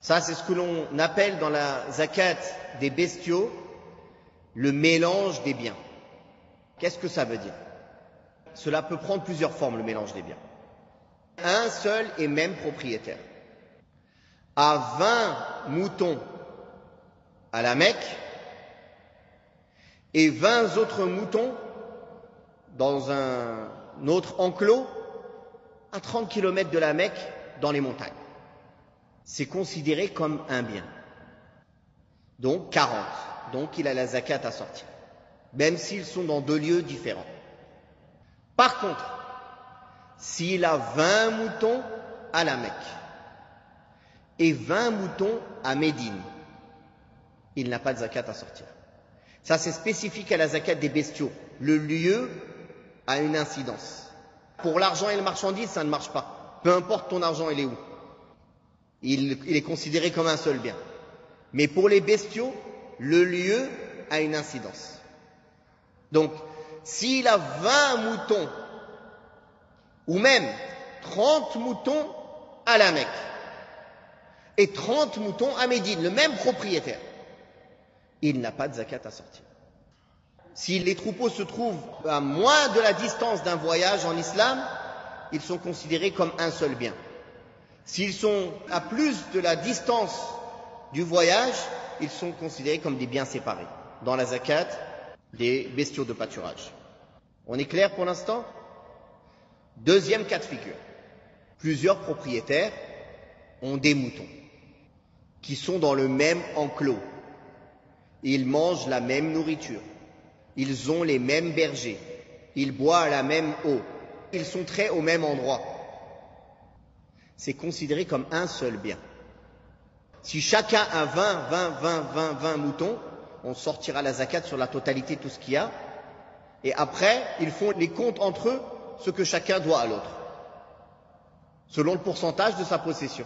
Ça, c'est ce que l'on appelle dans la zakat des bestiaux le mélange des biens. Qu'est-ce que ça veut dire? Cela peut prendre plusieurs formes, le mélange des biens. Un seul et même propriétaire a 20 moutons à la Mecque et 20 autres moutons dans un autre enclos à 30 km de la Mecque dans les montagnes. C'est considéré comme un bien. Donc 40. Donc il a la zakat à sortir. Même s'ils sont dans deux lieux différents. Par contre, s'il a 20 moutons à la Mecque et 20 moutons à Médine, il n'a pas de zakat à sortir. Ça, c'est spécifique à la zakat des bestiaux. Le lieu a une incidence. Pour l'argent et les marchandises, ça ne marche pas. Peu importe ton argent, il est où. Il est considéré comme un seul bien. Mais pour les bestiaux, le lieu a une incidence. Donc, s'il a 20 moutons, ou même 30 moutons à la Mecque, et 30 moutons à Médine, le même propriétaire, il n'a pas de zakat à sortir. Si les troupeaux se trouvent à moins de la distance d'un voyage en islam, ils sont considérés comme un seul bien. S'ils sont à plus de la distance du voyage, ils sont considérés comme des biens séparés dans la zakat des bestiaux de pâturage. On est clair pour l'instant? Deuxième cas de figure. Plusieurs propriétaires ont des moutons qui sont dans le même enclos. Ils mangent la même nourriture. Ils ont les mêmes bergers. Ils boivent la même eau. Ils sont traits au même endroit. C'est considéré comme un seul bien. Si chacun a 20 moutons, on sortira la zakat sur la totalité de tout ce qu'il y a. Et après, ils font les comptes entre eux, ce que chacun doit à l'autre, selon le pourcentage de sa possession.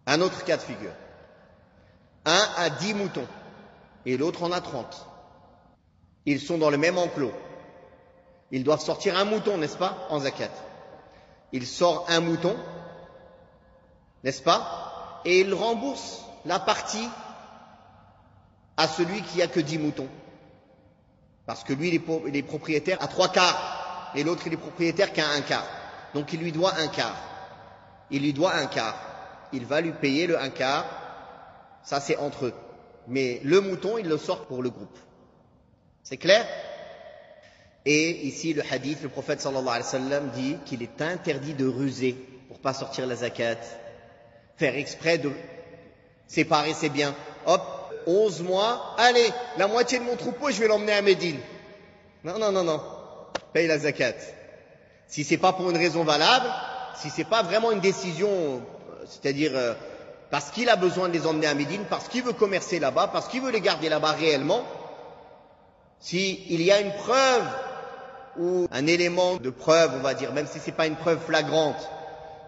Un autre cas de figure. Un a 10 moutons et l'autre en a 30. Ils sont dans le même enclos. Ils doivent sortir un mouton, n'est-ce pas, en zakat. Il sort un mouton, n'est-ce pas, et il rembourse la partie à celui qui a que 10 moutons. Parce que lui, il est propriétaire à 3/4, et l'autre, il est propriétaire qu'à 1/4. Donc il lui doit 1/4. Il lui doit 1/4. Il va lui payer le 1/4. Ça, c'est entre eux. Mais le mouton, il le sort pour le groupe. C'est clair? Et ici, le hadith, le prophète sallallahu alayhi wa sallam dit qu'il est interdit de ruser pour pas sortir la zakat. Faire exprès de séparer ses biens. Hop, 11 mois, allez, la moitié de mon troupeau, je vais l'emmener à Médine. Non. Paye la zakat. Si c'est pas pour une raison valable, si c'est pas vraiment une décision, c'est-à-dire parce qu'il a besoin de les emmener à Médine, parce qu'il veut commercer là-bas, parce qu'il veut les garder là-bas réellement, s'il y a une preuve ou un élément de preuve, on va dire, même si c'est pas une preuve flagrante,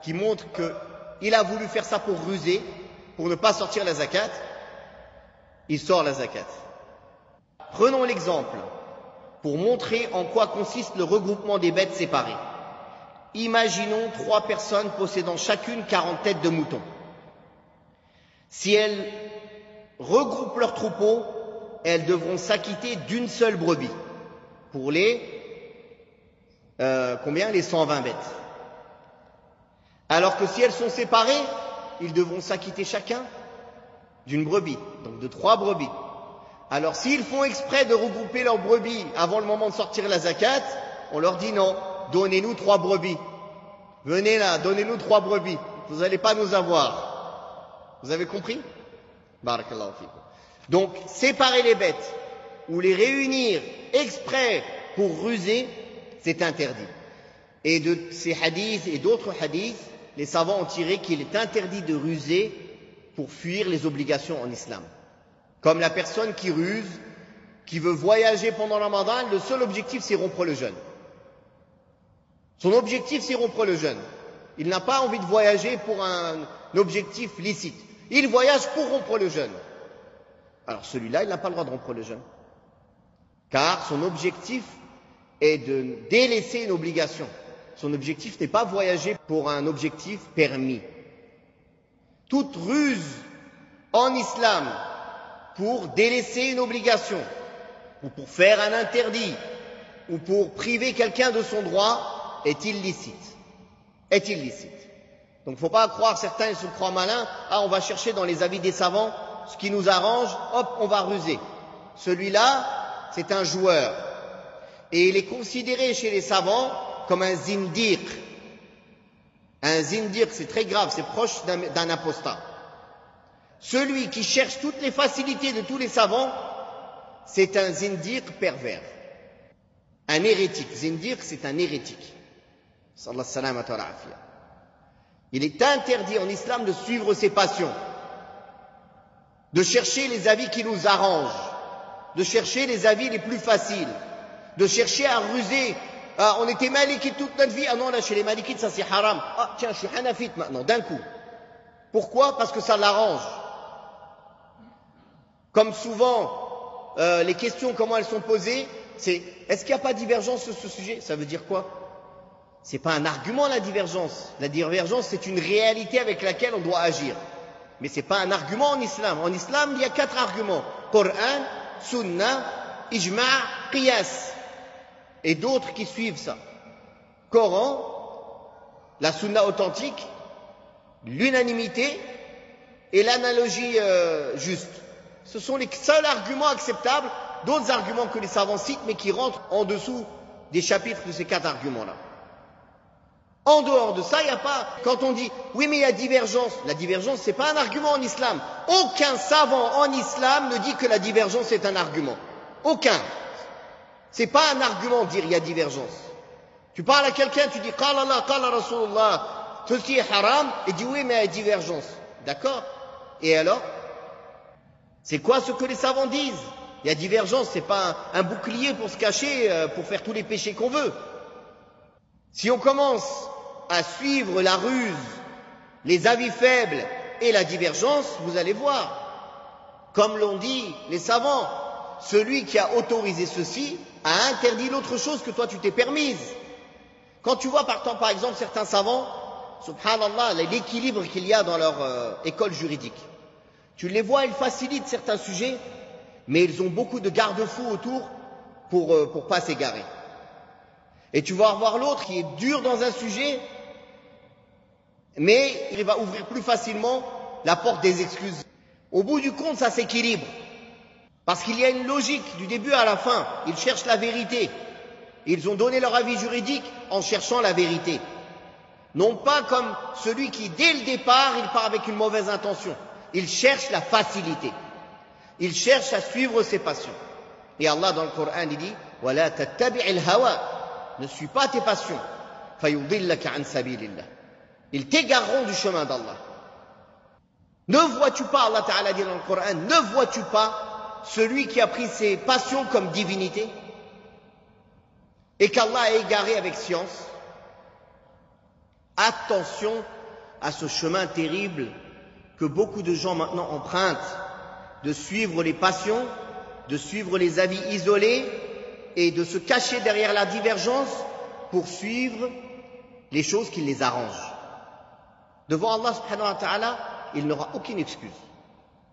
qui montre qu'il a voulu faire ça pour ruser, pour ne pas sortir la zakat, il sort la zakat. Prenons l'exemple pour montrer en quoi consiste le regroupement des bêtes séparées. Imaginons 3 personnes possédant chacune 40 têtes de moutons. Si elles regroupent leurs troupeaux, elles devront s'acquitter d'une seule brebis pour les 120 bêtes. Alors que si elles sont séparées, ils devront s'acquitter chacun d'une brebis, donc de 3 brebis. Alors s'ils font exprès de regrouper leurs brebis avant le moment de sortir la zakat, on leur dit non, donnez-nous 3 brebis. Venez là, donnez-nous 3 brebis. Vous n'allez pas nous avoir. Vous avez compris? Barakallahu fikum. Donc, séparer les bêtes ou les réunir exprès pour ruser, c'est interdit. Et de ces hadiths et d'autres hadiths, les savants ont tiré qu'il est interdit de ruser pour fuir les obligations en islam. Comme la personne qui ruse, qui veut voyager pendant le Ramadan, le seul objectif c'est rompre le jeûne. Son objectif c'est rompre le jeûne. Il n'a pas envie de voyager pour un objectif licite. Il voyage pour rompre le jeûne. Alors celui-là, il n'a pas le droit de rompre le jeûne. Car son objectif est de délaisser une obligation. Son objectif n'est pas voyager pour un objectif permis. toute ruse en islam pour délaisser une obligation, ou pour faire un interdit, ou pour priver quelqu'un de son droit, est illicite. Est illicite. Donc il ne faut pas croire, certains se croient malins, on va chercher dans les avis des savants ce qui nous arrange, hop, on va ruser. Celui-là, c'est un joueur. Et il est considéré chez les savants comme un zindiq. Un zindiq, c'est très grave, c'est proche d'un apostat. Celui qui cherche toutes les facilités de tous les savants, c'est un zindiq pervers. Un hérétique. Zindiq, c'est un hérétique. Sallallahu salamata wa l'afiyah. Il est interdit en islam de suivre ses passions, de chercher les avis qui nous arrangent, de chercher les avis les plus faciles, de chercher à ruser. On était malikite toute notre vie, non, là chez les malikites ça c'est haram. Tiens, je suis hanafite maintenant, d'un coup. Pourquoi? Parce que ça l'arrange. Comme souvent, les questions, comment elles sont posées, c'est est-ce qu'il n'y a pas de divergence sur ce sujet? Ça veut dire quoi? C'est pas un argument la divergence. La divergence, c'est une réalité avec laquelle on doit agir. Mais c'est pas un argument en islam. En islam, il y a 4 arguments. Coran, Sunnah, Ijma', Qiyas. Et d'autres qui suivent ça. Coran, la Sunna authentique, l'unanimité et l'analogie juste. Ce sont les seuls arguments acceptables, d'autres arguments que les savants citent, mais qui rentrent en dessous des chapitres de ces 4 arguments-là. En dehors de ça, il n'y a pas, quand on dit, oui mais il y a divergence, la divergence c'est pas un argument en islam. Aucun savant en islam ne dit que la divergence est un argument. Aucun. C'est pas un argument de dire il y a divergence. Tu parles à quelqu'un, tu dis, qala Allah, qala Rasulullah, ceci est haram, et dit oui mais il y a divergence. D'accord? Et alors? C'est quoi ce que les savants disent? Il y a divergence, c'est pas un bouclier pour se cacher, pour faire tous les péchés qu'on veut. Si on commence à suivre la ruse, les avis faibles et la divergence, vous allez voir, comme l'ont dit les savants, celui qui a autorisé ceci a interdit l'autre chose que toi tu t'es permise. Quand tu vois par exemple certains savants, subhanallah, l'équilibre qu'il y a dans leur école juridique, tu les vois, ils facilitent certains sujets, mais ils ont beaucoup de garde-fous autour pour pas s'égarer. Et tu vas avoir l'autre qui est dur dans un sujet, mais il va ouvrir plus facilement la porte des excuses. Au bout du compte, ça s'équilibre. Parce qu'il y a une logique du début à la fin. Ils cherchent la vérité. Ils ont donné leur avis juridique en cherchant la vérité. Non pas comme celui qui, dès le départ, il part avec une mauvaise intention. Il cherche la facilité. Il cherche à suivre ses passions. Et Allah, dans le Coran, il dit « وَلَا تَتَّبِعِ الْهَوَى » Ne suis pas tes passions. فَيُضِلَّكَ عَنْ سَبِيلِ اللَّهِ. Ils t'égareront du chemin d'Allah. Ne vois-tu pas, Allah Ta'ala dit dans le Coran, ne vois-tu pas celui qui a pris ses passions comme divinité et qu'Allah a égaré avec science? Attention à ce chemin terrible que beaucoup de gens maintenant empruntent, de suivre les passions, de suivre les avis isolés et de se cacher derrière la divergence pour suivre les choses qui les arrangent. Devant Allah subhanahu wa ta'ala, il n'aura aucune excuse.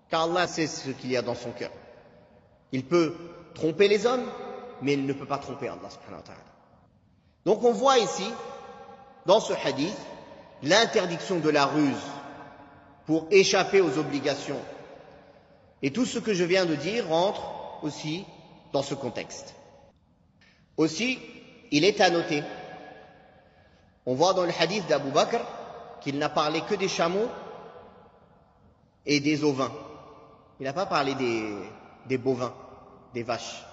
Car Allah sait ce qu'il y a dans son cœur. Il peut tromper les hommes, mais il ne peut pas tromper Allah subhanahu wa ta'ala. Donc on voit ici, dans ce hadith, l'interdiction de la ruse pour échapper aux obligations. Et tout ce que je viens de dire rentre aussi dans ce contexte. Aussi, il est à noter, on voit dans le hadith d'Abu Bakr qu'il n'a parlé que des chameaux et des ovins. Il n'a pas parlé des bovins, des vaches.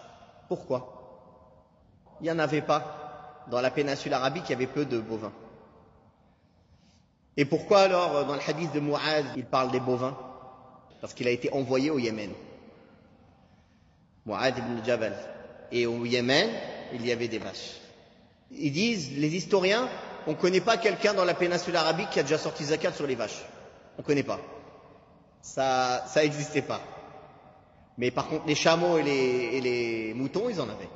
Pourquoi? Il n'y en avait pas. Dans la péninsule arabique, il y avait peu de bovins. Et pourquoi alors, dans le hadith de Mu'adh, il parle des bovins? Parce qu'il a été envoyé au Yémen. Mu'adh ibn Jabal. Et au Yémen, il y avait des vaches. Ils disent, les historiens, on ne connaît pas quelqu'un dans la péninsule arabique qui a déjà sorti zakat sur les vaches. On ne connaît pas. Ça n'existait pas. Mais par contre, les chameaux et les moutons, ils en avaient.